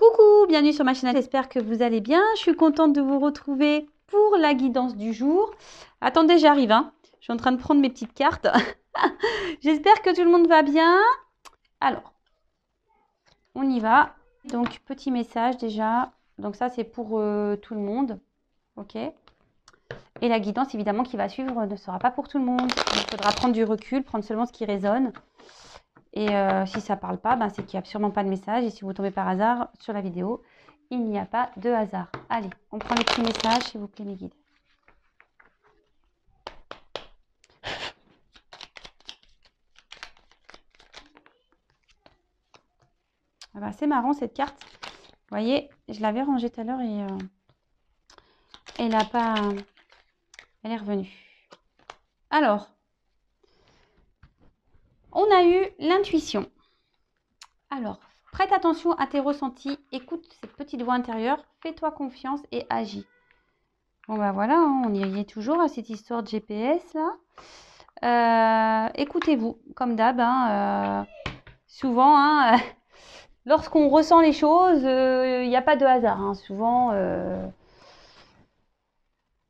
Coucou, bienvenue sur ma chaîne, j'espère que vous allez bien. Je suis contente de vous retrouver pour la guidance du jour. Attendez, j'arrive, hein. Je suis en train de prendre mes petites cartes. J'espère que tout le monde va bien. Alors, on y va. Donc, petit message déjà. Donc ça, c'est pour tout le monde. Ok. Et la guidance, évidemment, qui va suivre ne sera pas pour tout le monde. Il faudra prendre du recul, prendre seulement ce qui résonne. Et si ça ne parle pas, ben, c'est qu'il n'y a absolument pas de message. Et si vous tombez par hasard sur la vidéo, il n'y a pas de hasard. Allez, on prend les petits messages, s'il vous plaît, mes guides. Ah ben, c'est marrant cette carte. Vous voyez, je l'avais rangée tout à l'heure et elle n'a pas... Elle est revenue. Alors, on a eu l'intuition. Alors, prête attention à tes ressentis, écoute cette petite voix intérieure, fais-toi confiance et agis. Bon ben voilà, hein, on y est toujours à cette histoire de GPS là. Écoutez-vous, comme d'hab, hein, souvent, hein, lorsqu'on ressent les choses, il n'y a pas de hasard. Hein, souvent,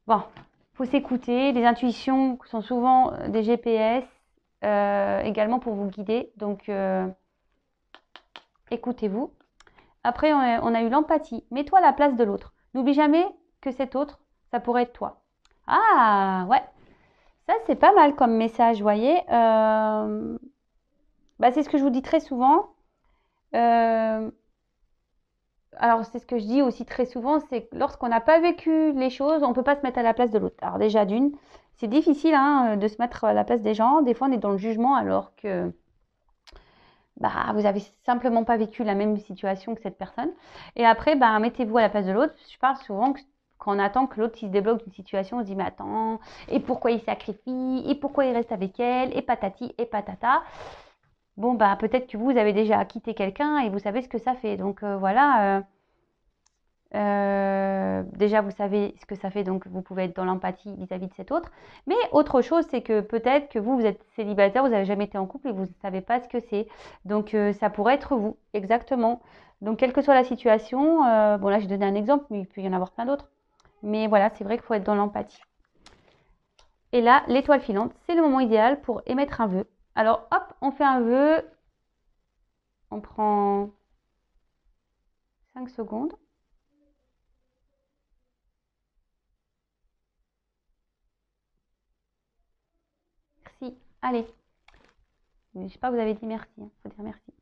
bon, faut s'écouter. Les intuitions sont souvent des GPS également pour vous guider. Donc, écoutez-vous. Après, on a eu l'empathie. Mets-toi à la place de l'autre. N'oublie jamais que cet autre, ça pourrait être toi. Ah, ouais. Ça, c'est pas mal comme message, vous voyez. Bah, c'est ce que je vous dis très souvent. Alors, c'est ce que je dis aussi très souvent, c'est que lorsqu'on n'a pas vécu les choses, on ne peut pas se mettre à la place de l'autre. Alors déjà, d'une, c'est difficile hein, de se mettre à la place des gens. Des fois, on est dans le jugement alors que bah, vous n'avez simplement pas vécu la même situation que cette personne. Et après, bah, mettez-vous à la place de l'autre. Je parle souvent que quand on attend que l'autre se débloque d'une situation, on se dit mais attends, et pourquoi il sacrifie, et pourquoi il reste avec elle, et patati, et patata. Bon, bah peut-être que vous avez déjà quitté quelqu'un et vous savez ce que ça fait. Donc voilà, déjà vous savez ce que ça fait, donc vous pouvez être dans l'empathie vis-à-vis de cet autre. Mais autre chose, c'est que peut-être que vous êtes célibataire, vous n'avez jamais été en couple et vous ne savez pas ce que c'est. Donc ça pourrait être vous, exactement. Donc quelle que soit la situation, bon là j'ai donné un exemple, mais il peut y en avoir plein d'autres. Mais voilà, c'est vrai qu'il faut être dans l'empathie. Et là, l'étoile filante, c'est le moment idéal pour émettre un vœu. Alors hop, on fait un vœu. On prend 5 secondes. Merci. Allez. Je ne sais pas, vous avez dit merci. Il faut dire merci.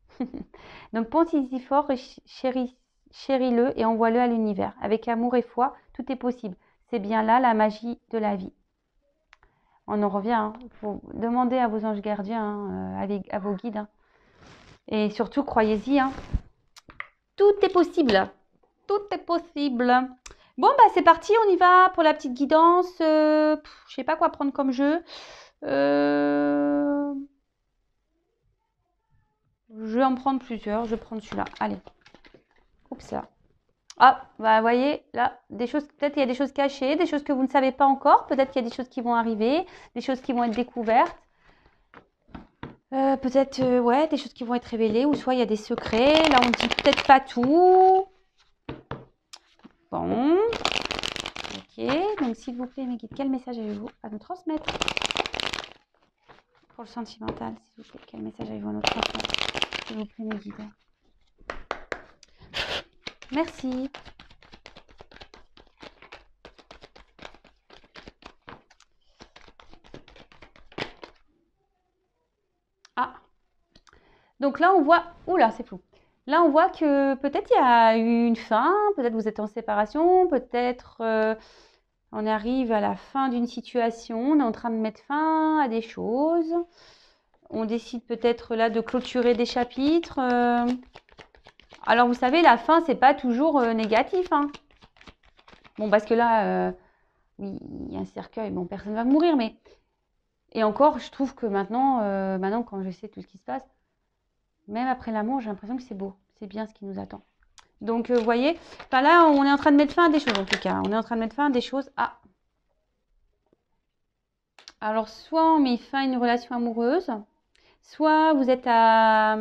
Donc, pense-y fort, chéris-le et envoie-le à l'univers. Avec amour et foi, tout est possible. C'est bien là la magie de la vie. On en revient. Hein. Faut demander à vos anges gardiens, hein, à vos guides. Hein. Et surtout, croyez-y. Hein. Tout est possible. Tout est possible. Bon, bah c'est parti. On y va pour la petite guidance. Je ne sais pas quoi prendre comme jeu. Je vais en prendre plusieurs. Je vais prendre celui-là. Allez. Oups là. Ah, bah vous voyez, là, des choses, peut-être il y a des choses cachées, des choses que vous ne savez pas encore. Peut-être qu'il y a des choses qui vont arriver, des choses qui vont être découvertes. Peut-être, ouais, des choses qui vont être révélées. Ou soit il y a des secrets. Là, on dit peut-être pas tout. Bon. Ok. Donc, s'il vous plaît, mes guides, quel message avez-vous à nous transmettre? Pour le sentimental, s'il vous plaît, quel message avez-vous à nous transmettre? S'il vous plaît, mes guides. Merci. Ah. Donc là, on voit... Oula, c'est flou. Là, on voit que peut-être il y a eu une fin, peut-être vous êtes en séparation, peut-être on arrive à la fin d'une situation, on est en train de mettre fin à des choses. On décide peut-être là de clôturer des chapitres. Alors, vous savez, la fin, c'est pas toujours négatif. Hein. Bon, parce que là, oui, il y a un cercueil, bon, personne ne va mourir, mais... Et encore, je trouve que maintenant, quand je sais tout ce qui se passe, même après l'amour, j'ai l'impression que c'est beau. C'est bien ce qui nous attend. Donc, vous voyez, enfin, là, on est en train de mettre fin à des choses, en tout cas. On est en train de mettre fin à des choses. Ah. Alors, soit on met fin à une relation amoureuse, soit vous êtes à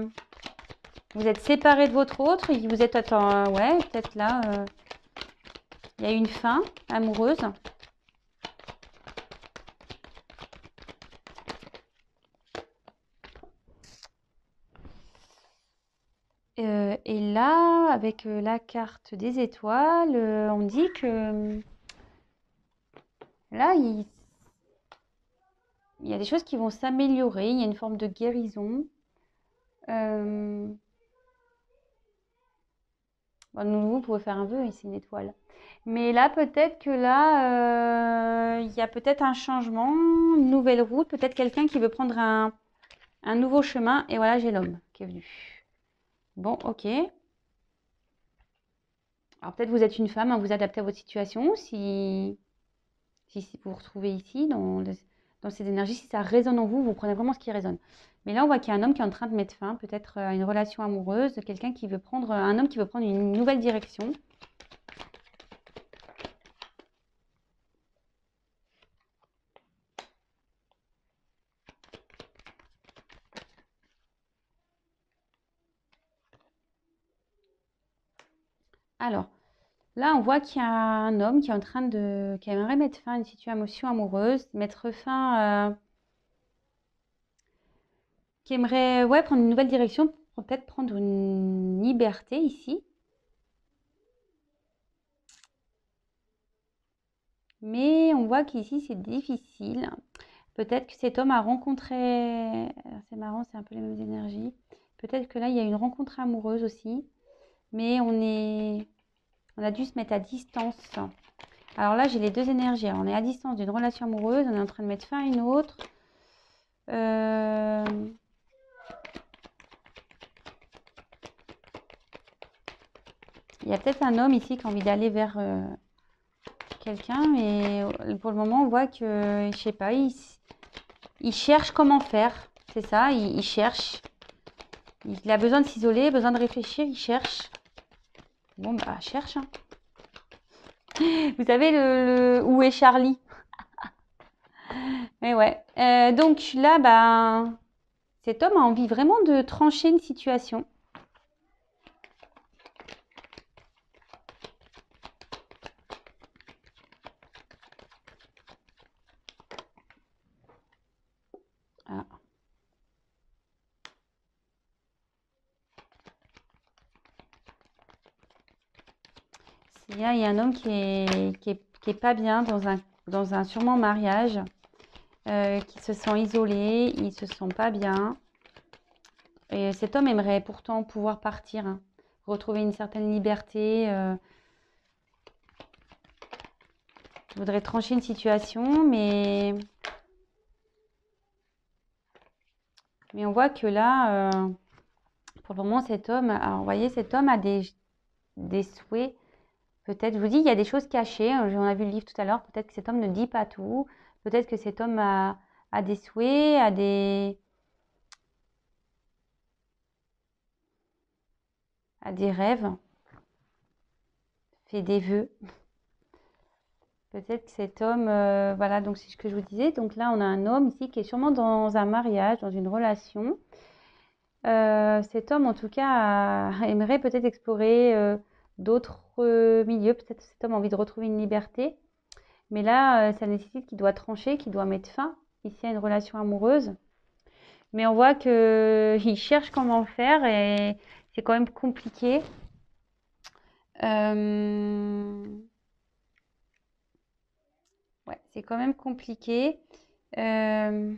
Vous êtes séparé de votre autre, vous êtes, attends, ouais, peut-être là, il y a une fin amoureuse. Et là, avec la carte des étoiles, on dit que là, il y a des choses qui vont s'améliorer, il y a une forme de guérison. Bon, vous pouvez faire un vœu, ici, une étoile. Mais là, peut-être que là, il y a peut-être un changement, une nouvelle route, peut-être quelqu'un qui veut prendre un nouveau chemin. Et voilà, j'ai l'homme qui est venu. Bon, ok. Alors peut-être vous êtes une femme, hein, vous adaptez à votre situation. Si vous vous retrouvez ici, dans ces énergies, si ça résonne en vous, vous prenez vraiment ce qui résonne. Mais là, on voit qu'il y a un homme qui est en train de mettre fin, peut-être à une relation amoureuse, quelqu'un qui veut prendre, un homme qui veut prendre une nouvelle direction. Alors, là, on voit qu'il y a un homme qui est en train qui aimerait mettre fin à une situation amoureuse, mettre fin, qui aimerait, ouais, prendre une nouvelle direction, peut-être prendre une liberté ici. Mais on voit qu'ici, c'est difficile. Peut-être que cet homme a rencontré, c'est marrant, c'est un peu les mêmes énergies. Peut-être que là, il y a une rencontre amoureuse aussi. Mais on a dû se mettre à distance. Alors là, j'ai les deux énergies. Alors, on est à distance d'une relation amoureuse, on est en train de mettre fin à une autre. Il y a peut-être un homme ici qui a envie d'aller vers quelqu'un, mais pour le moment, on voit que, je sais pas, il cherche comment faire. C'est ça, il cherche. Il a besoin de s'isoler, besoin de réfléchir, il cherche. Bon, bah, cherche, hein. Vous savez, où est Charlie? Mais ouais. Donc là, bah, cet homme a envie vraiment de trancher une situation. Ah. Il y a un homme qui est pas bien dans un sûrement mariage, qui se sent isolé, il se sent pas bien. Et cet homme aimerait pourtant pouvoir partir, hein, retrouver une certaine liberté, voudrait trancher une situation, mais on voit que là, pour le moment, cet homme, alors, vous voyez, cet homme a des souhaits. Peut-être, je vous dis, il y a des choses cachées. On a vu le livre tout à l'heure. Peut-être que cet homme ne dit pas tout. Peut-être que cet homme a des souhaits, a des rêves, fait des vœux. Peut-être que cet homme, voilà, donc c'est ce que je vous disais. Donc là, on a un homme ici qui est sûrement dans un mariage, dans une relation. Cet homme, en tout cas, aimerait peut-être explorer d'autres milieux. Peut-être que cet homme a envie de retrouver une liberté. Mais là, ça nécessite qu'il doit trancher, qu'il doit mettre fin ici à une relation amoureuse. Mais on voit qu'il cherche comment faire et c'est quand même compliqué. Ouais, c'est quand même compliqué. Euh,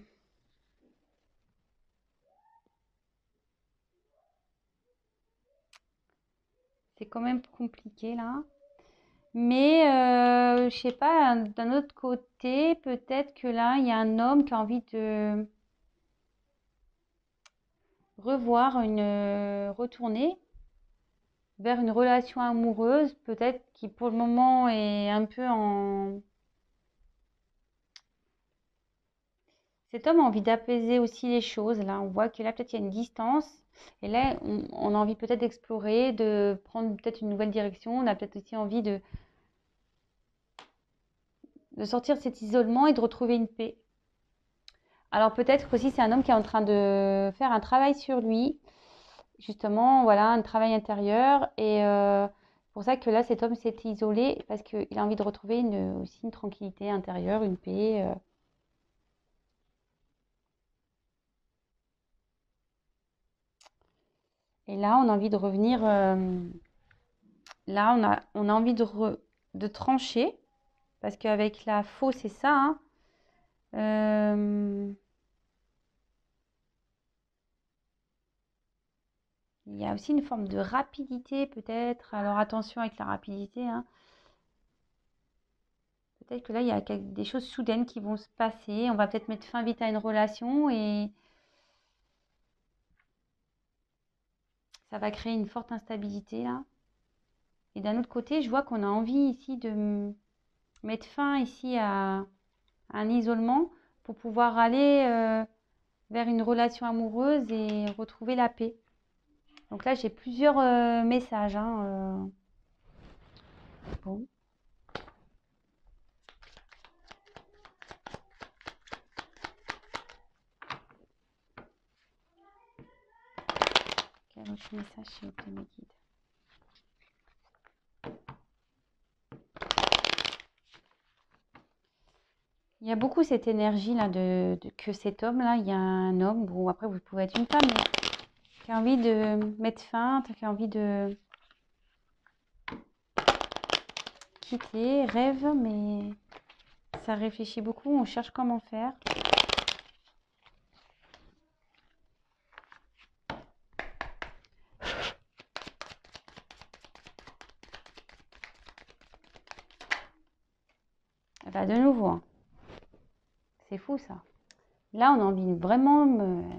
c'est quand même compliqué là. Mais je sais pas, d'un autre côté, peut-être que là, il y a un homme qui a envie de retourner vers une relation amoureuse, peut-être qui pour le moment est un peu en... Cet homme a envie d'apaiser aussi les choses. Là, on voit que là, peut-être il y a une distance. Et là, on a envie peut-être d'explorer, de prendre peut-être une nouvelle direction. On a peut-être aussi envie de sortir de cet isolement et de retrouver une paix. Alors peut-être aussi c'est un homme qui est en train de faire un travail sur lui justement, voilà, un travail intérieur. Et c'est pour ça que là, cet homme s'est isolé parce qu'il a envie de retrouver aussi une tranquillité intérieure, une paix. Et là, on a envie de revenir. Là, on a envie de trancher parce qu'avec la faux, c'est ça, hein. Euh, il y a aussi une forme de rapidité peut-être. Alors attention avec la rapidité, hein. Peut-être que là, il y a des choses soudaines qui vont se passer. On va peut-être mettre fin vite à une relation et ça va créer une forte instabilité là. Et d'un autre côté, je vois qu'on a envie ici de mettre fin ici à un isolement pour pouvoir aller vers une relation amoureuse et retrouver la paix. Donc là, j'ai plusieurs messages, hein. Bon, quel autre message s'il vous plaît, mes guides? Il y a beaucoup cette énergie là que cet homme là, il y a un homme, ou après vous pouvez être une femme, mais qui a envie de mettre fin, qui a envie de quitter, rêve, mais ça réfléchit beaucoup, on cherche comment faire. Et bah de nouveau, hein. C'est fou ça. Là, on a envie de vraiment.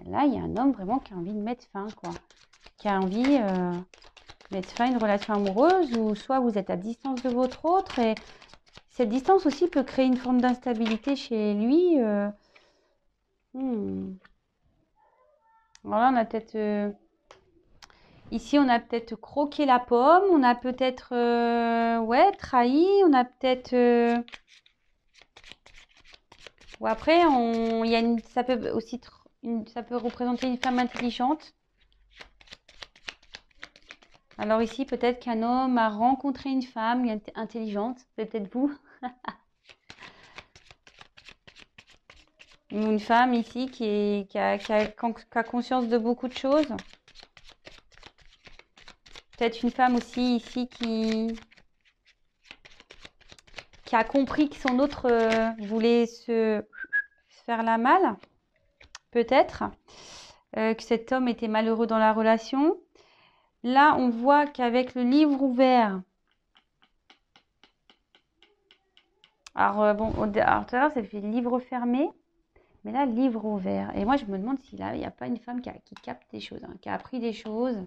Là, il y a un homme vraiment qui a envie de mettre fin, quoi. Qui a envie de mettre fin à une relation amoureuse, ou soit vous êtes à distance de votre autre, et cette distance aussi peut créer une forme d'instabilité chez lui. Voilà, on a peut-être. Ici, on a peut-être croqué la pomme, on a peut-être ouais, trahi, on a peut-être. Ou après, ça peut aussi ça peut représenter une femme intelligente. Alors ici, peut-être qu'un homme a rencontré une femme intelligente, c'est peut-être vous. Ou une femme ici qui a conscience de beaucoup de choses. Peut-être une femme aussi ici qui a compris que son autre voulait se faire la malle. Peut-être que cet homme était malheureux dans la relation. Là, on voit qu'avec le livre ouvert, alors bon, alors tout à l'heure, ça fait livre fermé, mais là, livre ouvert. Et moi, je me demande s'il n'y a pas une femme qui capte des choses, hein, qui a appris des choses.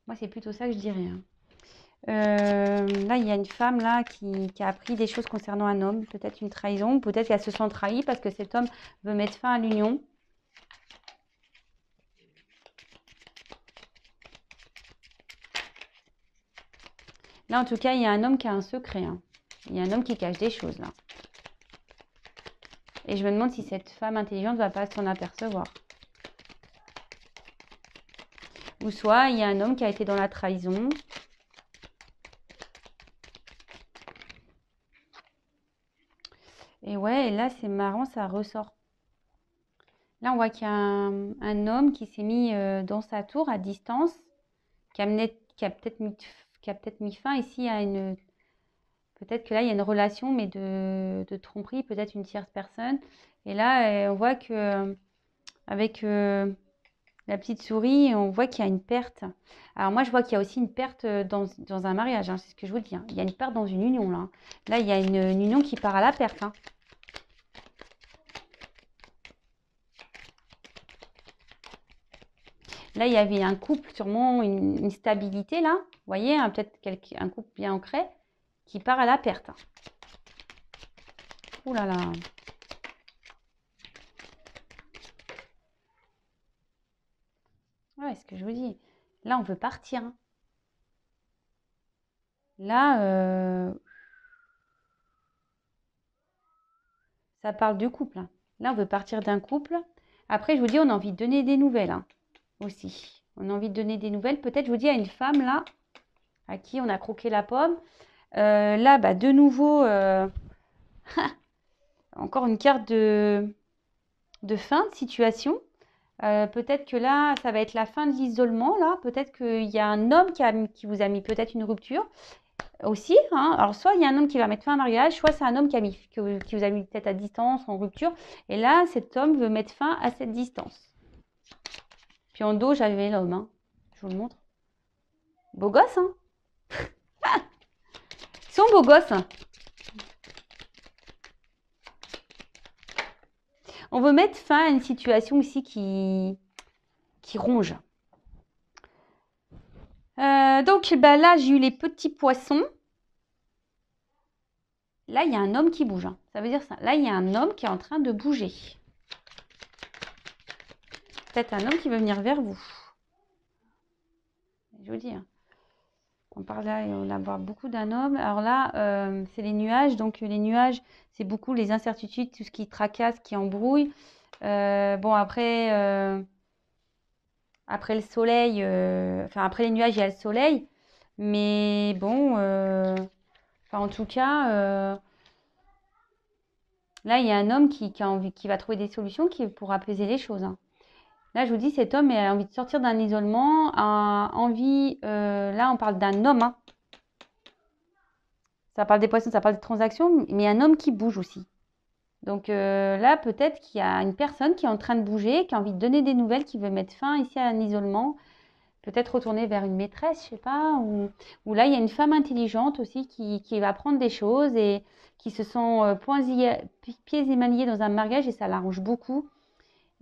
Moi, c'est plutôt ça que je dirais, hein. Là, il y a une femme là qui a appris des choses concernant un homme, peut-être une trahison, peut-être qu'elle se sent trahie parce que cet homme veut mettre fin à l'union. Là, en tout cas, il y a un homme qui a un secret, hein. Il y a un homme qui cache des choses là. Et je me demande si cette femme intelligente ne va pas s'en apercevoir. Ou soit il y a un homme qui a été dans la trahison. Et ouais, et là c'est marrant, ça ressort. Là on voit qu'il y a un homme qui s'est mis dans sa tour à distance, qui a peut-être mis fin ici à une... Peut-être que là il y a une relation, mais de tromperie, peut-être une tierce personne. Et là on voit que avec la petite souris, on voit qu'il y a une perte. Alors moi, je vois qu'il y a aussi une perte dans un mariage, hein, c'est ce que je vous dis, hein. Il y a une perte dans une union, là. Là, il y a une union qui part à la perte, hein. Là, il y avait un couple, sûrement une stabilité, là. Vous voyez, hein, peut-être un couple bien ancré qui part à la perte. Ouh là là. Ouais, ce que je vous dis. Là, on veut partir, hein. Là, ça parle du couple, hein. Là, on veut partir d'un couple. Après, je vous dis, on a envie de donner des nouvelles, hein, aussi. On a envie de donner des nouvelles. Peut-être, je vous dis, à une femme là, à qui on a croqué la pomme. Là, bah, de nouveau, encore une carte de fin de situation. Peut-être que là, ça va être la fin de l'isolement. Là, peut-être qu'il y a un homme qui vous a mis peut-être une rupture aussi. Hein. Alors, soit il y a un homme qui va mettre fin à un mariage, soit c'est un homme qui vous a mis peut-être à distance, en rupture. Et là, cet homme veut mettre fin à cette distance. Puis en dos, j'avais l'homme. Hein. Je vous le montre. Beau gosse, hein. Ils sont beaux gosses. Hein. On veut mettre fin à une situation ici qui ronge. Donc bah là, j'ai eu les petits poissons. Là, il y a un homme qui bouge. Hein. Ça veut dire ça. Là, il y a un homme qui est en train de bouger. Peut-être un homme qui veut venir vers vous. Je vous dis. Hein. On parle là et on a beaucoup d'un homme. Alors là, c'est les nuages. Donc les nuages, c'est beaucoup les incertitudes, tout ce qui tracasse, qui embrouille. Bon, après le soleil, après les nuages, il y a le soleil. Mais bon, en tout cas, là, il y a un homme qui va trouver des solutions pour apaiser les choses. Hein. Là, je vous dis, cet homme a envie de sortir d'un isolement, a envie, là, on parle d'un homme. Hein. Ça parle des poissons, ça parle des transactions, mais un homme qui bouge aussi. Donc là, peut-être qu'il y a une personne qui est en train de bouger, qui a envie de donner des nouvelles, qui veut mettre fin ici à un isolement. Peut-être retourner vers une maîtresse, je sais pas. Ou là, il y a une femme intelligente aussi qui va apprendre des choses et qui se sent pieds et mains liés dans un mariage et ça l'arrange beaucoup.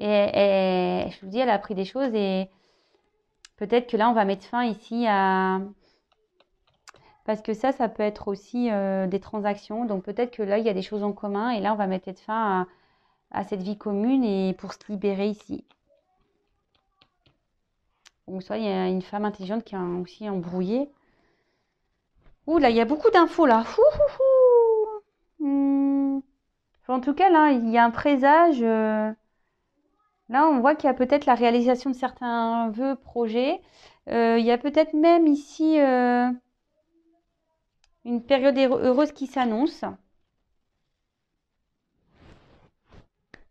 Et je vous dis, elle a appris des choses et peut-être que là, on va mettre fin ici à... Parce que ça peut être aussi des transactions. Donc peut-être que là, il y a des choses en commun et là, on va mettre fin à cette vie commune et pour se libérer ici. Ou soit il y a une femme intelligente qui est aussi embrouillée. Ouh là, il y a beaucoup d'infos là. En tout cas, là, il y a un présage. Là, on voit qu'il y a peut-être la réalisation de certains vœux, projets. Il y a peut-être même ici une période heureuse qui s'annonce.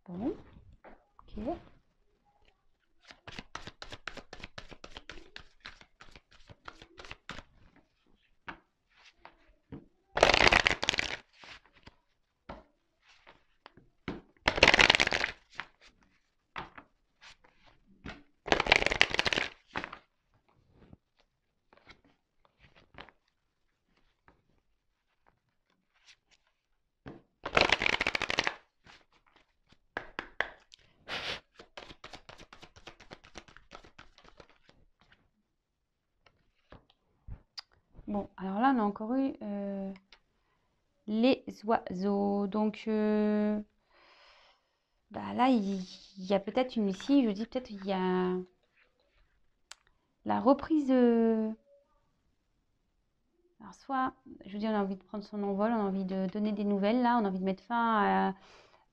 Bon, ok. Bon, alors là, on a encore eu les oiseaux. Donc, bah là, il y a peut-être une ici, je dis peut-être il y a la reprise. Alors, soit, je vous dis, on a envie de prendre son envol, on a envie de donner des nouvelles, là, on a envie de mettre fin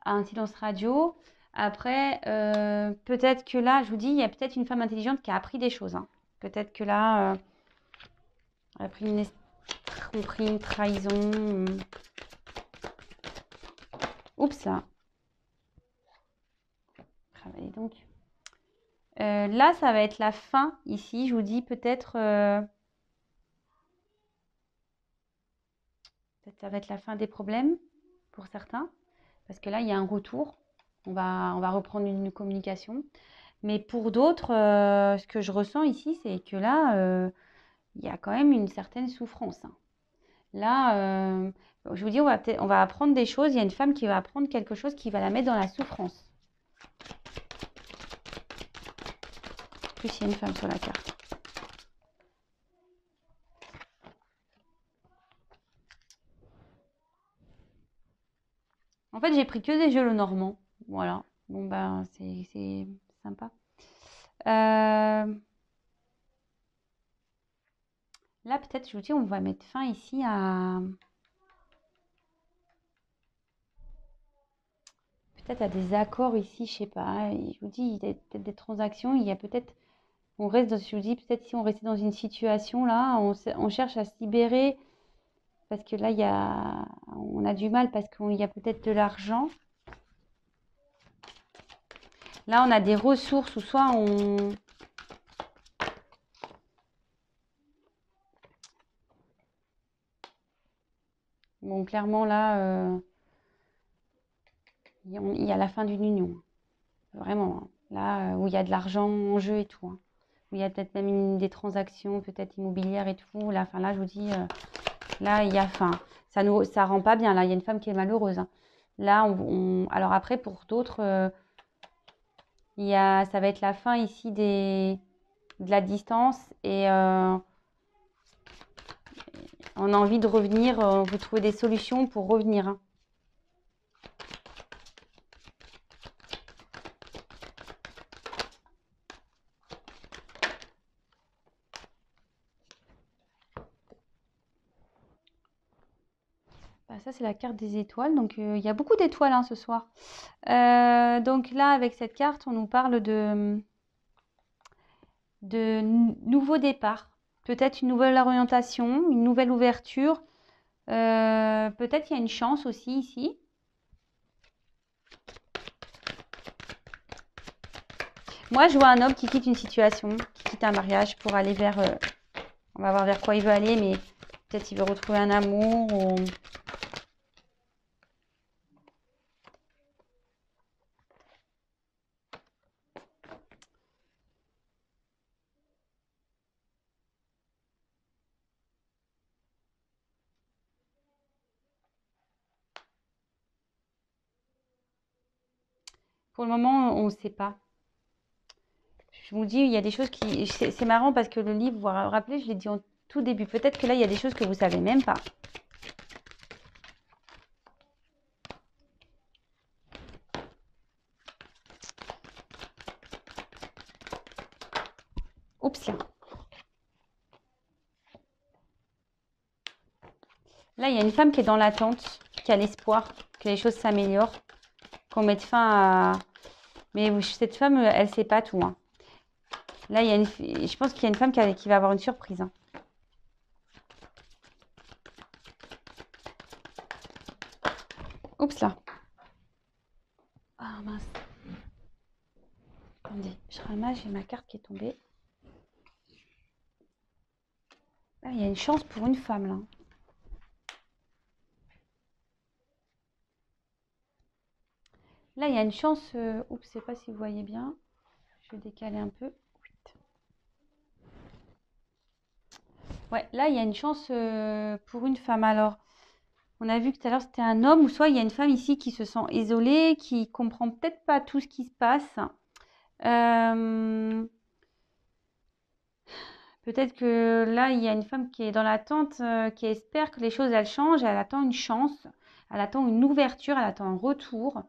à un silence radio. Après, peut-être que là, je vous dis, il y a peut-être une femme intelligente qui a appris des choses. Hein. Peut-être que là, elle a pris une tromperie, une trahison. Oups, là. Travailler donc. Là, ça va être la fin ici. Je vous dis peut-être ça va être la fin des problèmes pour certains. Parce que là, il y a un retour. On va reprendre une communication. Mais pour d'autres, ce que je ressens ici, c'est que là, il y a quand même une certaine souffrance. Hein. Là, je vous dis, on va apprendre des choses. Il y a une femme qui va apprendre quelque chose qui va la mettre dans la souffrance. En plus, il y a une femme sur la carte. En fait, j'ai pris que des jeux le normand. Voilà. Bon, ben, c'est sympa. Là, peut-être, je vous dis, on va mettre fin ici à... Peut-être à des accords ici, je sais pas. Je vous dis, il y a peut-être des transactions. Il y a peut-être On reste dans, je vous dis, peut-être si on restait dans une situation là, on cherche à se libérer parce que là, on a du mal parce qu'il y a peut-être de l'argent. Là, on a des ressources ou soit on... Bon, clairement, là, il y a la fin d'une union. Vraiment. Hein. Là, où il y a de l'argent en jeu et tout. Hein. Où il y a peut-être même des transactions, peut-être immobilières et tout. Là, enfin, là, je vous dis, là, il y a fin. Ça rend pas bien. Là, il y a une femme qui est malheureuse. Hein. Là, alors après, pour d'autres, ça va être la fin ici de la distance et on a envie de revenir. On veut trouver des solutions pour revenir. Hein. Bah, ça, c'est la carte des étoiles. Donc, il y a beaucoup d'étoiles hein, ce soir. Donc là, avec cette carte, on nous parle de nouveau départ. Peut-être une nouvelle orientation, une nouvelle ouverture. Peut-être il y a une chance aussi ici. Moi, je vois un homme qui quitte une situation, qui quitte un mariage pour aller vers... on va voir vers quoi il veut aller, mais peut-être il veut retrouver un amour ou... Pour le moment, on ne sait pas. Je vous dis, il y a des choses qui... C'est marrant parce que le livre, vous vous rappelez, je l'ai dit en tout début. Peut-être que là, il y a des choses que vous ne savez même pas. Oups là. Là, il y a une femme qui est dans l'attente, qui a l'espoir que les choses s'améliorent, qu'on mette fin à... Mais cette femme, elle ne sait pas tout. Hein. Là, je pense qu'il y a une femme qui va avoir une surprise. Hein. Oups là. Ah mince. Attendez, je ramasse, j'ai ma carte qui est tombée. Là, il y a une chance pour une femme là. Là, il y a une chance. Oups, je ne sais pas si vous voyez bien. Je vais décaler un peu. Ouais, là, il y a une chance pour une femme. Alors, on a vu que tout à l'heure, c'était un homme, ou soit il y a une femme ici qui se sent isolée, qui comprend peut-être pas tout ce qui se passe. Peut-être que là, il y a une femme qui est dans l'attente, qui espère que les choses, elles changent. Elle attend une chance, elle attend une ouverture, elle attend un retour.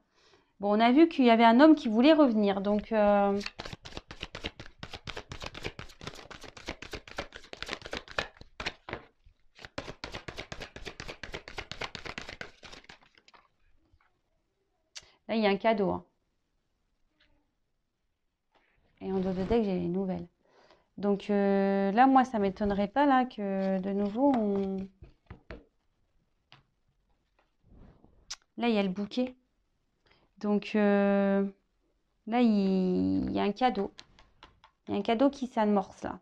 Bon, on a vu qu'il y avait un homme qui voulait revenir. Donc, là, il y a un cadeau. Hein. Et en dos de deck, j'ai les nouvelles. Donc là, moi, ça ne m'étonnerait pas là que de nouveau, là, il y a le bouquet. Donc là, il y a un cadeau. Il y a un cadeau qui s'amorce là.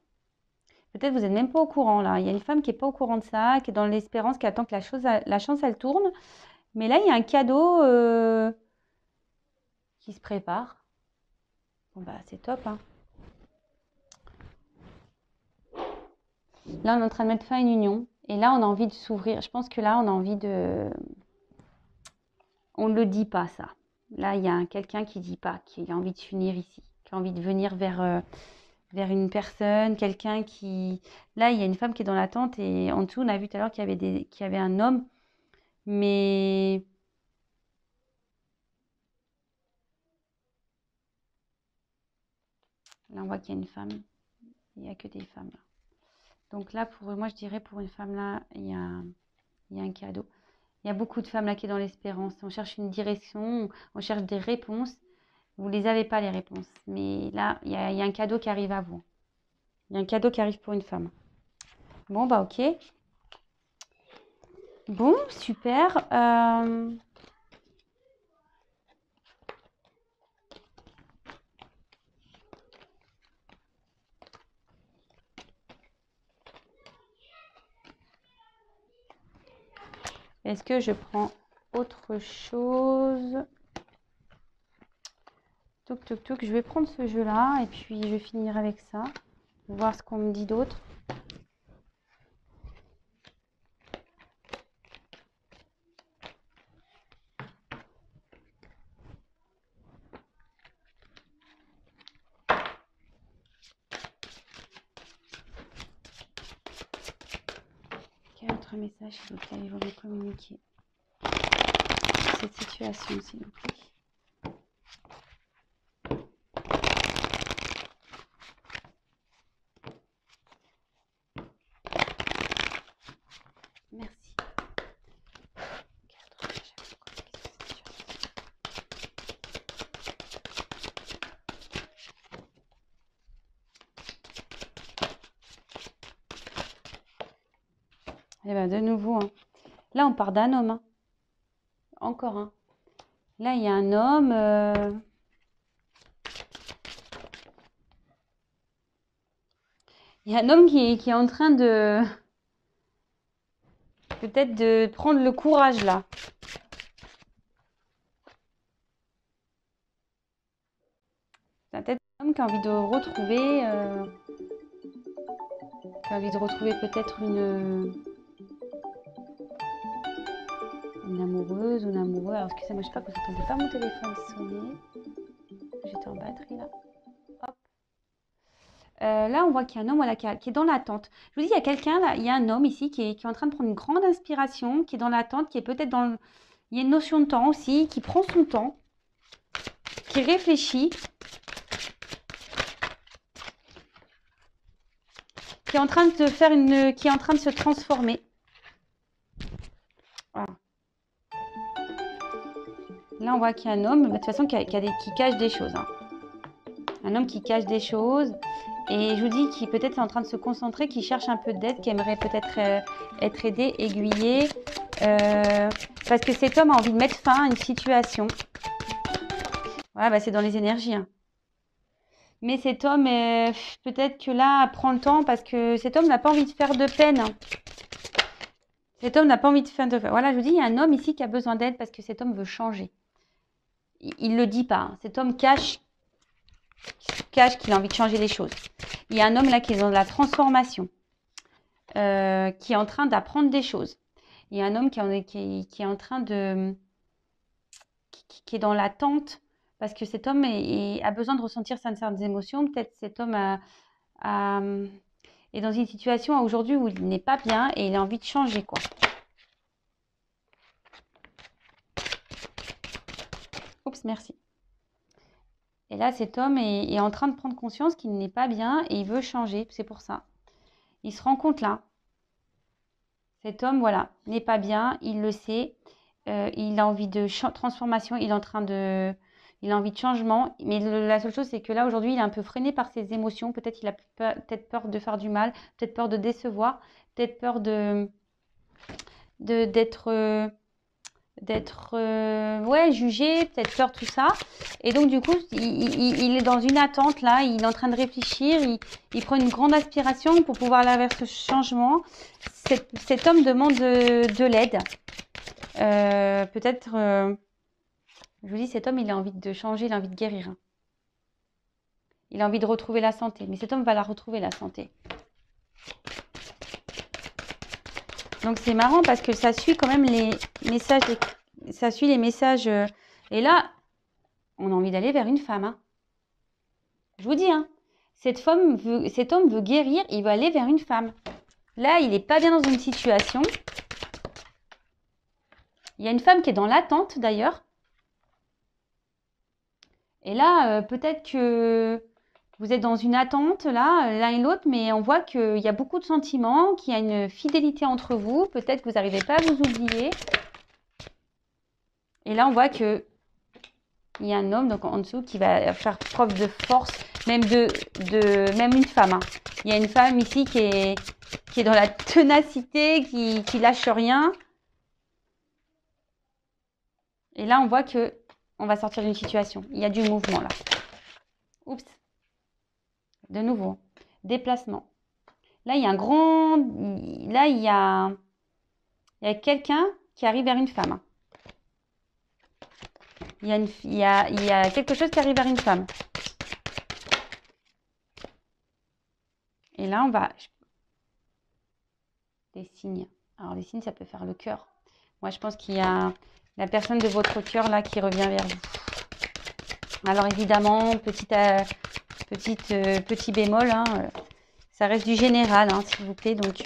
Peut-être vous n'êtes même pas au courant là. Il y a une femme qui n'est pas au courant de ça, qui est dans l'espérance, qui attend que la chance, elle tourne. Mais là, il y a un cadeau qui se prépare. Bon, bah, c'est top. Hein. Là, on est en train de mettre fin à une union. Et là, on a envie de s'ouvrir. Je pense que là, on a envie de... On ne le dit pas, ça. Là, il y a quelqu'un qui ne dit pas, qui a envie de s'unir ici, qui a envie de venir vers une personne, quelqu'un qui... Là, il y a une femme qui est dans l'attente et en dessous, on a vu tout à l'heure qu'il y avait un homme, mais... Là, on voit qu'il y a une femme. Il n'y a que des femmes, là. Donc là, moi, je dirais pour une femme, là, il y a un cadeau. Il y a beaucoup de femmes, là, qui sont dans l'espérance. On cherche une direction, on cherche des réponses. Vous ne les avez pas, les réponses. Mais là, il y a un cadeau qui arrive à vous. Il y a un cadeau qui arrive pour une femme. Bon, bah ok. Bon, super. Est-ce que je prends autre chose? Toc, toc, toc. Je vais prendre ce jeu-là et puis je vais finir avec ça. Voir ce qu'on me dit d'autre. Quel autre message auquel ils vont me communiquer cette situation, s'il vous plaît? Merci. Et bien, de nouveau, hein. Là, on part d'un homme. Hein. Encore un. Là, il y a un homme. Il y a un homme qui est en train de... Peut-être de prendre le courage, là. C'est peut-être un homme qui a envie de retrouver... qui a envie de retrouver peut-être une amoureuse ou un amoureux. Alors, excusez-moi, je sais pas que vous n'entendez pas mon téléphone sonner. J'étais en batterie, là. Hop. Là, on voit qu'il y a un homme voilà, qui est dans l'attente. Je vous dis, il y a quelqu'un, là, il y a un homme ici qui est en train de prendre une grande inspiration, qui est dans l'attente, qui est peut-être dans le... Il y a une notion de temps aussi, qui prend son temps, qui réfléchit, qui est en train de faire une... qui est en train de se transformer. Voilà. Là, on voit qu'il y a un homme, de toute façon, qui cache des choses. Hein. Un homme qui cache des choses. Et je vous dis qu'il peut-être est en train de se concentrer, qui cherche un peu d'aide, qui aimerait peut-être être aidé, aiguillé. Parce que cet homme a envie de mettre fin à une situation. Voilà, bah c'est dans les énergies. Hein. Mais cet homme, peut-être que là, prend le temps parce que cet homme n'a pas envie de faire de peine. Hein. Cet homme n'a pas envie de faire de peine. Voilà, je vous dis, il y a un homme ici qui a besoin d'aide parce que cet homme veut changer. Il ne le dit pas. Hein. Cet homme cache qu'il a envie de changer les choses. Il y a un homme là qui est dans la transformation, qui est en train d'apprendre des choses. Il y a un homme qui est en train de... qui est dans l'attente parce que cet homme a besoin de ressentir certaines émotions. Peut-être cet homme est dans une situation aujourd'hui où il n'est pas bien et il a envie de changer, quoi. Oups, merci. Et là, cet homme est en train de prendre conscience qu'il n'est pas bien et il veut changer. C'est pour ça. Il se rend compte là. Cet homme, voilà, n'est pas bien. Il le sait. Il a envie de transformation. Il a envie de changement. Mais la seule chose, c'est que là, aujourd'hui, il est un peu freiné par ses émotions. Peut-être il a peut-être peur de faire du mal. Peut-être peur de décevoir. Peut-être peur d'être jugé, peut-être peur, tout ça. Et donc, du coup, il est dans une attente, là. Il est en train de réfléchir. Il prend une grande aspiration pour pouvoir aller vers ce changement. Cet homme demande de l'aide. Peut-être, je vous dis, cet homme, il a envie de changer, il a envie de guérir. Hein. Il a envie de retrouver la santé. Mais cet homme va la retrouver, la santé. Donc, c'est marrant parce que ça suit quand même les messages. Ça suit les messages. Et là, on a envie d'aller vers une femme. Hein. Je vous dis, hein, cet homme veut guérir, il veut aller vers une femme. Là, il n'est pas bien dans une situation. Il y a une femme qui est dans l'attente, d'ailleurs. Et là, peut-être que vous êtes dans une attente, là, l'un et l'autre, mais on voit qu'il y a beaucoup de sentiments, qu'il y a une fidélité entre vous. Peut-être que vous n'arrivez pas à vous oublier. Et là, on voit qu'il y a un homme donc en dessous qui va faire preuve de force, même même une femme. Hein. Il y a une femme ici qui est dans la ténacité, qui lâche rien. Et là, on voit que on va sortir d'une situation. Il y a du mouvement là. Oups. De nouveau. Déplacement. Là, il y a un grand... Là, il y a quelqu'un qui arrive vers une femme. Hein. Il y a quelque chose qui arrive vers une femme. Et là, on va... Des signes. Alors, les signes, ça peut faire le cœur. Moi, je pense qu'il y a la personne de votre cœur là qui revient vers vous. Alors, évidemment, petit bémol, hein, ça reste du général, hein, s'il vous plaît. Donc,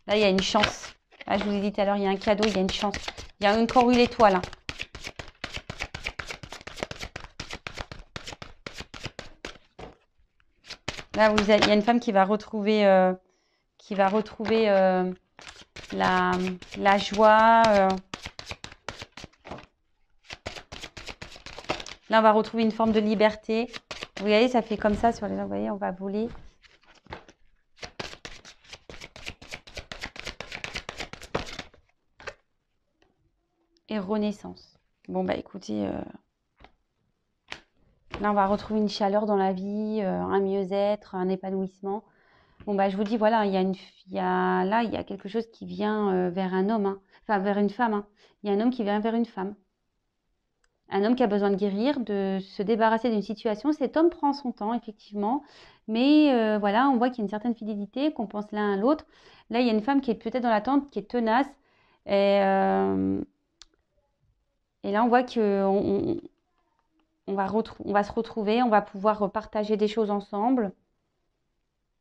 là, il y a une chance. Là, je vous ai dit tout à l'heure, il y a un cadeau, il y a une chance. Il y a encore eu l'étoile. Hein. Là, il y a une femme qui va retrouver, la joie. Là, on va retrouver une forme de liberté. Vous voyez, ça fait comme ça sur les gens. Vous voyez, on va voler. Et renaissance. Bon, bah écoutez, là, on va retrouver une chaleur dans la vie, un mieux-être, un épanouissement. Bon, bah je vous dis, voilà, il y a quelque chose qui vient vers un homme, hein. Enfin, vers une femme. Hein. Il y a un homme qui vient vers une femme. Un homme qui a besoin de guérir, de se débarrasser d'une situation. Cet homme prend son temps, effectivement. Mais voilà, on voit qu'il y a une certaine fidélité, qu'on pense l'un à l'autre. Là, il y a une femme qui est peut-être dans l'attente, qui est tenace. Et là, on voit qu'on va se retrouver, on va pouvoir partager des choses ensemble.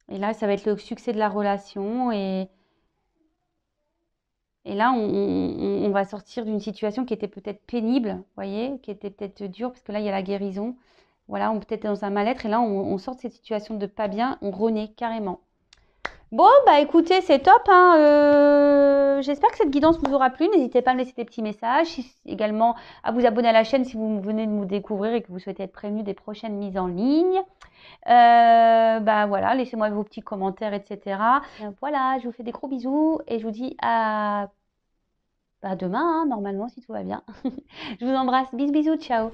Et là, ça va être le succès de la relation. Et là, on va sortir d'une situation qui était peut-être pénible, vous voyez, qui était peut-être dure, parce que là, il y a la guérison. Voilà, on peut être dans un mal-être. Et là, on sort de cette situation de pas bien, on renaît carrément. Bon, bah écoutez, c'est top. Hein. J'espère que cette guidance vous aura plu. N'hésitez pas à me laisser des petits messages. Également, à vous abonner à la chaîne si vous venez de nous découvrir et que vous souhaitez être prévenu des prochaines mises en ligne. Bah voilà, laissez-moi vos petits commentaires, etc. Voilà, je vous fais des gros bisous et je vous dis à demain, hein, normalement, si tout va bien. Je vous embrasse. Bisous, bisous, ciao.